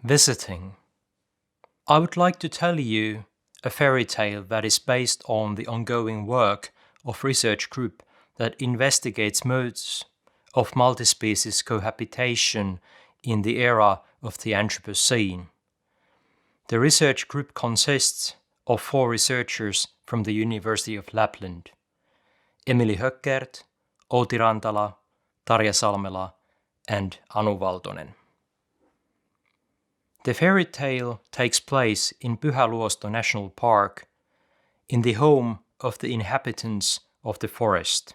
Visiting. I would like to tell you a fairy tale that is based on the ongoing work of research group that investigates modes of multispecies cohabitation in the era of the Anthropocene. The research group consists of 4 researchers from the University of Lapland: Emily Höckert, Outi Rantala, Tarja Salmela, and Anu Valtonen. The fairy tale takes place in Pyhä Luosto National Park, in the home of the inhabitants of the forest.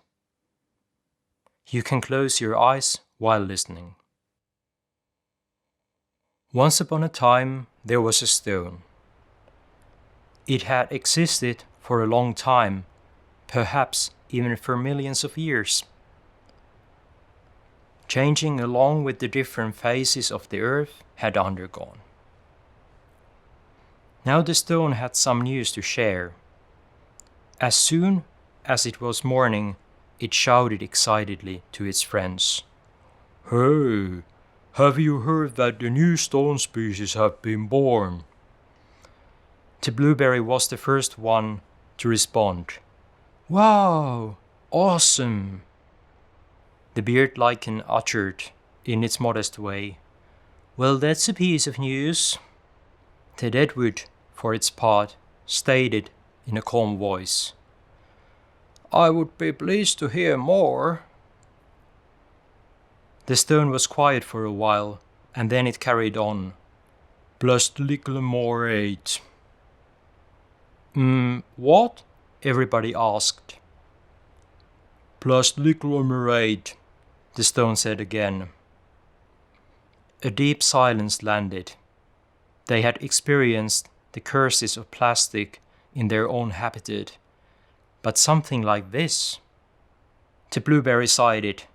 You can close your eyes while listening. Once upon a time, there was a stone. It had existed for a long time, perhaps even for millions of years, changing along with the different phases of the earth had undergone. Now the stone had some news to share. As soon as it was morning, it shouted excitedly to its friends. "Hey, have you heard that the new stone species have been born?" The blueberry was the first one to respond. "Wow, awesome!" The beard lichen uttered, in its modest way. "Well, that's a piece of news." The deadwood, for its part, stated in a calm voice. "I would be pleased to hear more." The stone was quiet for a while, and then it carried on. "Plastglycerate." What?" everybody asked. "Plastglycerate," the stone said again. A deep silence landed. They had experienced the curses of plastic in their own habitat, but something like this. The blueberry sighed.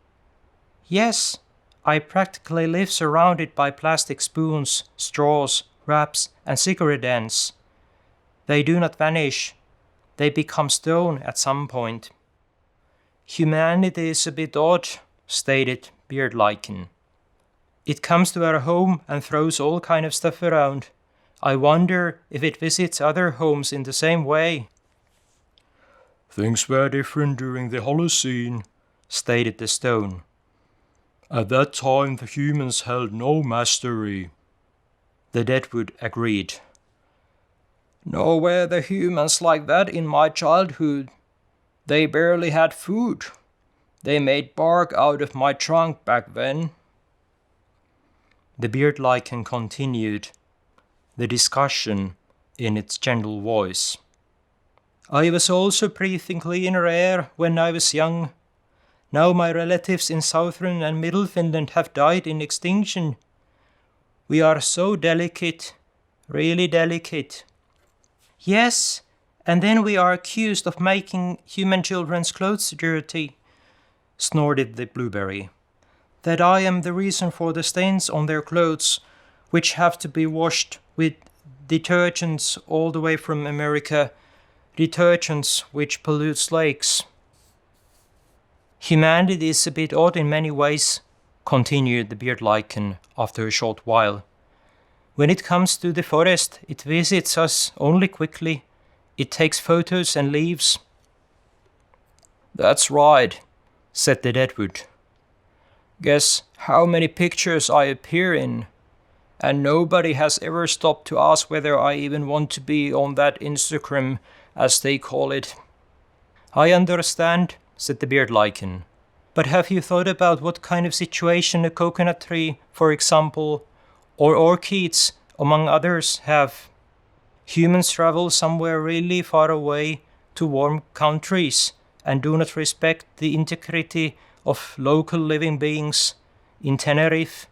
"Yes, I practically live surrounded by plastic spoons, straws, wraps, and cigarette ends. They do not vanish. They become stone at some point." "Humanity is a bit odd," stated beard lichen. "It comes to our home and throws all kind of stuff around. I wonder if it visits other homes in the same way." "Things were different during the Holocene," stated the stone. "At that time the humans held no mastery." The deadwood agreed. "Nor were the humans like that in my childhood. They barely had food. They made bark out of my trunk back then." The beard lichen continued the discussion in its gentle voice. "I was also breathing cleaner air when I was young. Now my relatives in southern and middle Finland have died in extinction. We are so delicate, really delicate." "Yes, and then we are accused of making human children's clothes dirty," snorted the blueberry. "That I am the reason for the stains on their clothes, which have to be washed with detergents all the way from America, detergents which pollutes lakes." "Humanity is a bit odd in many ways," continued the beard lichen after a short while. "When it comes to the forest, it visits us only quickly. It takes photos and leaves." "That's right," said the deadwood. "Guess how many pictures I appear in? And nobody has ever stopped to ask whether I even want to be on that Instagram, as they call it." "I understand," said the beard lichen. "But have you thought about what kind of situation a coconut tree, for example, or orchids, among others, have? Humans travel somewhere really far away to warm countries and do not respect the integrity of local living beings. In Tenerife,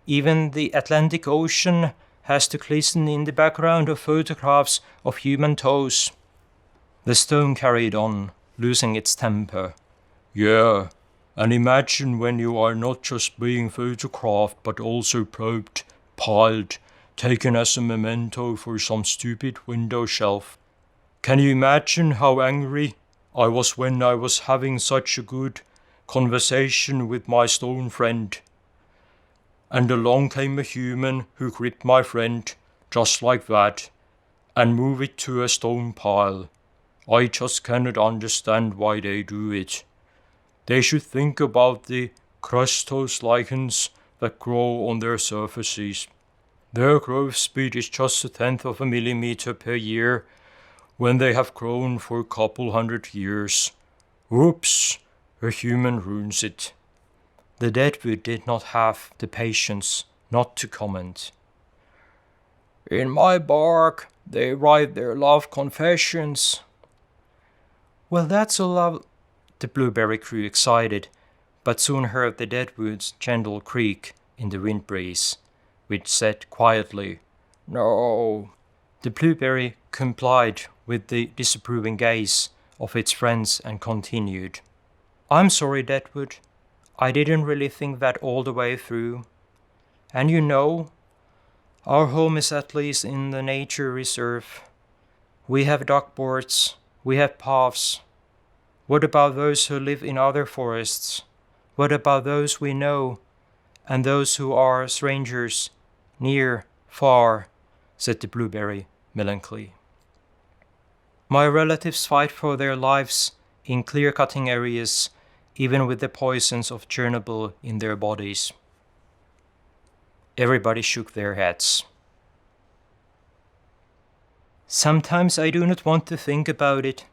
even the Atlantic Ocean has to glisten in the background of photographs of human toes." The stone carried on, losing its temper. "Yeah, and imagine when you are not just being photographed but also probed, piled, taken as a memento for some stupid window shelf. Can you imagine how angry I was when I was having such a good conversation with my stone friend? and along came a human who gripped my friend, just like that, and moved it to a stone pile. I just cannot understand why they do it. They should think about the crustose lichens that grow on their surfaces. Their growth speed is just 1/10 of a millimeter per year when they have grown for a couple hundred years. Oops, a human ruins it. The deadwood did not have the patience not to comment. In my bark, they write their love confessions. Well, that's a love, the blueberry grew excited, but soon heard the deadwood's gentle creak in the wind breeze, which said quietly, No. The blueberry complied with the disapproving gaze of its friends and continued, I'm sorry, Deadwood. I didn't really think that all the way through. And you know, our home is at least in the nature reserve. We have duckboards, we have paths. What about those who live in other forests? What about those we know, and those who are strangers, near, far, said the blueberry melancholy. My relatives fight for their lives in clear-cutting areas, even with the poisons of Chernobyl in their bodies. Everybody shook their heads. Sometimes I do not want to think about it,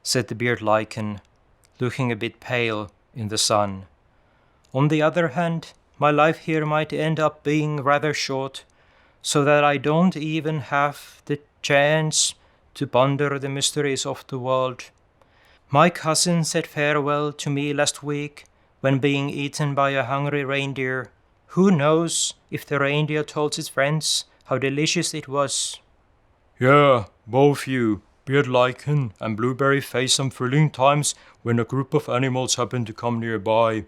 said the beard lichen, looking a bit pale in the sun. On the other hand, my life here might end up being rather short, so that I don't even have the chance to ponder the mysteries of the world. My cousin said farewell to me last week when being eaten by a hungry reindeer. Who knows if the reindeer told his friends how delicious it was? Yeah, both you, beard lichen and blueberry, face some thrilling times when a group of animals happen to come nearby.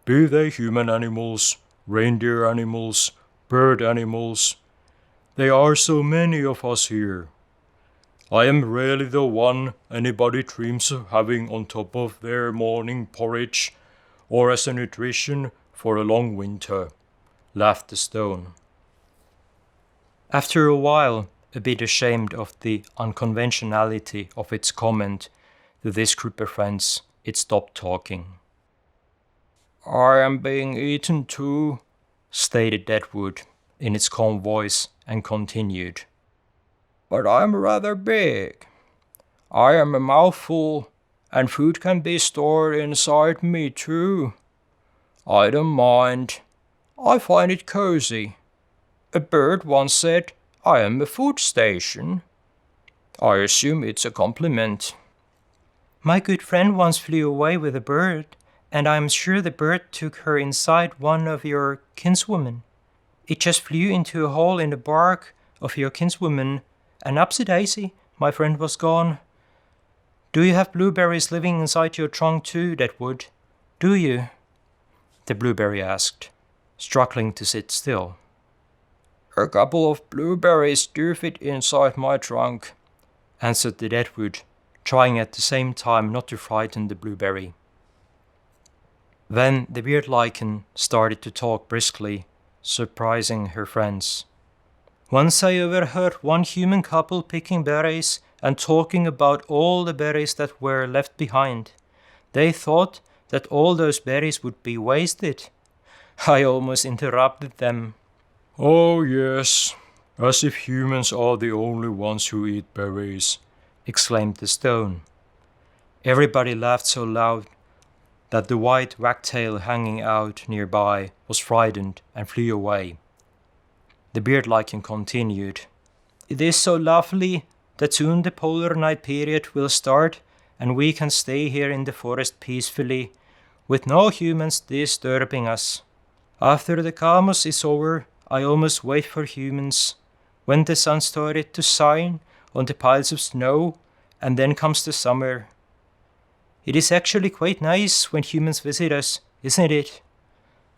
Be they human animals, reindeer animals, bird animals. There are so many of us here. I am rarely the one anybody dreams of having on top of their morning porridge or as a nutrition for a long winter, laughed the stone. After a while, a bit ashamed of the unconventionality of its comment to this group of friends, it stopped talking. I am being eaten too, stated Deadwood in its calm voice and continued. But I'm rather big. I am a mouthful, and food can be stored inside me too. I don't mind. I find it cozy. A bird once said, I am a food station. I assume it's a compliment. My good friend once flew away with a bird, and I'm sure the bird took her inside one of your kinswomen. It just flew into a hole in the bark of your kinswoman, and upsy-daisy, my friend was gone. Do you have blueberries living inside your trunk too, Deadwood? Do you? The blueberry asked, struggling to sit still. A couple of blueberries do fit inside my trunk, answered the Deadwood, trying at the same time not to frighten the blueberry. Then the beard lichen started to talk briskly, surprising her friends. Once I overheard one human couple picking berries and talking about all the berries that were left behind. They thought that all those berries would be wasted. I almost interrupted them. Oh yes, as if humans are the only ones who eat berries, exclaimed the stone. Everybody laughed so loud that the white wagtail hanging out nearby was frightened and flew away. The beard lichen continued. It is so lovely that soon the polar night period will start and we can stay here in the forest peacefully, with no humans disturbing us. After the Kamos is over, I almost wait for humans. When the sun started to shine on the piles of snow, and then comes the summer. It is actually quite nice when humans visit us, isn't it?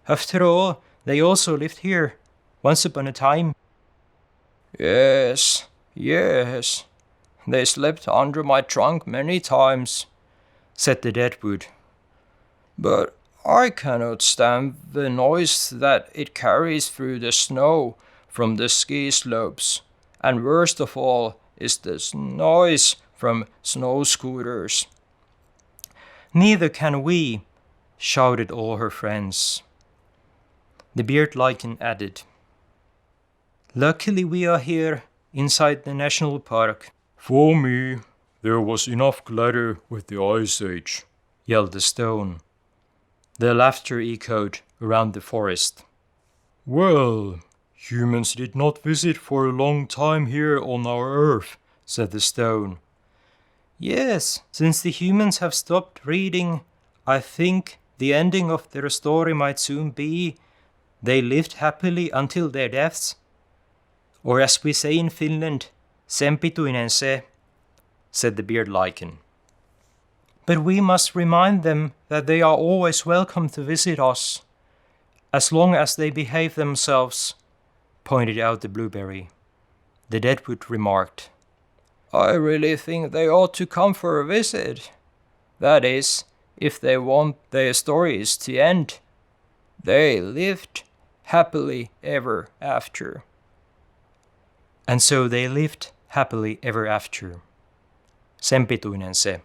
After all, they also lived here, once upon a time. Yes. They slept under my trunk many times, said the Deadwood. But I cannot stand the noise that it carries through the snow from the ski slopes, and worst of all is the noise from snow scooters. Neither can we, shouted all her friends. The beard lichen added, Luckily we are here, inside the national park. For me, there was enough glitter with the Ice Age, yelled the stone. Their laughter echoed around the forest. Well, humans did not visit for a long time here on our Earth, said the stone. Yes, since the humans have stopped reading, I think the ending of their story might soon be they lived happily until their deaths. Or as we say in Finland, sen pituinen se, said the beard lichen. But we must remind them that they are always welcome to visit us, as long as they behave themselves, pointed out the blueberry. The deadwood remarked, I really think they ought to come for a visit. That is, if they want their stories to end. They lived happily ever after. And so they lived happily ever after. Sen pituinen se.